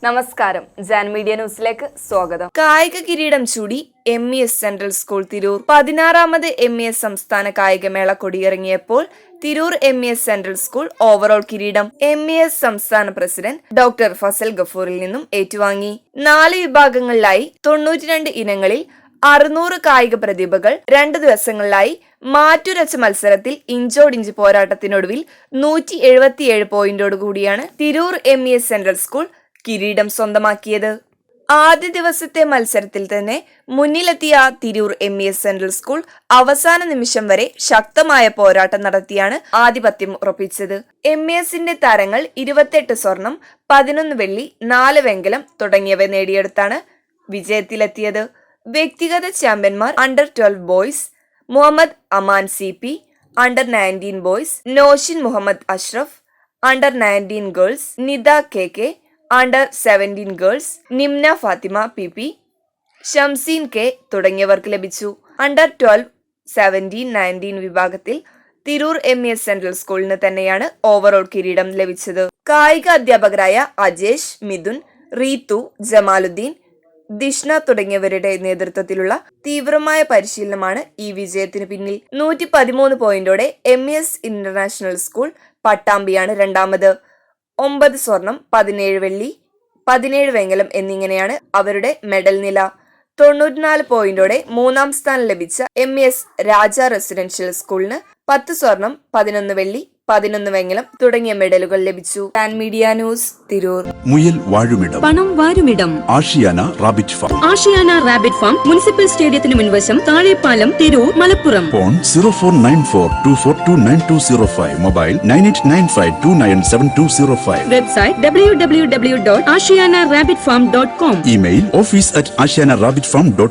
നമസ്കാരം, ജാൻ മീഡിയ ന്യൂസിലേക്ക് സ്വാഗതം. കായിക കിരീടം ചൂടി MES സെൻട്രൽ സ്കൂൾ തിരൂർ. 16ാമത് MES സംസ്ഥാന കായികമേള കൊടിയിറങ്ങിയപ്പോൾ Tirur MES central school overall കിരീടം MES സംസ്ഥാന പ്രസിഡന്റ് ഡോക്ടർ ഫസൽ ഗഫൂറിൽ നിന്നും ഏറ്റുവാങ്ങി. 4 വിഭാഗങ്ങളിലായി 92 ഇനങ്ങളിൽ 600 കായിക പ്രതിഭകൾ 2 ദിവസങ്ങളിലായി മാറ്റുരച്ച മത്സരത്തിൽ ഇഞ്ചോടിഞ്ച് പോരാട്ടത്തിനൊടുവിൽ 177 പോയിന്റോടുകൂടിയാണ് തിരൂർ MES സെൻട്രൽ സ്കൂൾ കിരീടം സ്വന്തമാക്കിയത്. ആദ്യ ദിവസത്തെ മത്സരത്തിൽ തന്നെ മുന്നിലെത്തിയ തിരൂർ MES സെൻട്രൽ സ്കൂൾ അവസാന നിമിഷം വരെ ശക്തമായ പോരാട്ടം നടത്തിയാണ് ആധിപത്യം ഉറപ്പിച്ചത്. MESന്റെ താരങ്ങൾ 28 സ്വർണം, 11 വെള്ളി, 4 വെങ്കലം തുടങ്ങിയവ നേടിയെടുത്താണ് വിജയത്തിലെത്തിയത്. വ്യക്തിഗത ചാമ്പ്യന്മാർ under 12 boys Muhammad Aman CP, under 19 boys Noshin Muhammad Ashraf, under 19 girls Nida KK, under 17 girls Nimna Fathima PP, Shamseen K തുടങ്ങിയവർക്ക് ലഭിച്ചു. അണ്ടർ 12, 17, 19 വിഭാഗത്തിൽ തിരൂർ MES സെൻട്രൽ സ്കൂളിന് തന്നെയാണ് ഓവറോൾ കിരീടം ലഭിച്ചത്. കായിക അധ്യാപകരായ അജേഷ്, മിഥുൻ, റീതു, ജമാലുദ്ദീൻ, ദിഷ്ണ തുടങ്ങിയവരുടെ നേതൃത്വത്തിലുള്ള തീവ്രമായ പരിശീലനമാണ് ഈ വിജയത്തിന് പിന്നിൽ. 113 പോയിന്റോടെ MES ഇന്റർനാഷണൽ സ്കൂൾ പട്ടാമ്പിയാണ് രണ്ടാമത്. 9 സ്വർണം, 17 വെള്ളി, 17 വെങ്കലം എന്നിങ്ങനെയാണ് അവരുടെ മെഡൽ നില. 94 പോയിന്റോടെ 3ാം സ്ഥാനം ലഭിച്ച MES രാജ റെസിഡൻഷ്യൽ സ്കൂളിന് 10 സ്വർണം, 11 വെള്ളി, 11 വെങ്കലം തുടങ്ങിയ മെഡലുകൾ ലഭിച്ചു. Jan media news, Tirur. മുയൽ വാഴുമിടം, പണം വാരുമിടം, Ashiyana rabbit farm. Ashiyana rabbit farm municipal സ്റ്റേഡിയത്തിന് മുൻവശം, Thazhepalam, Tirur, Malappuram. Phone 049424290205. Mobile 9895297205. Website www.ashiyanarabbitfarm.com. Email office@ashiyanarabbitfarm.com.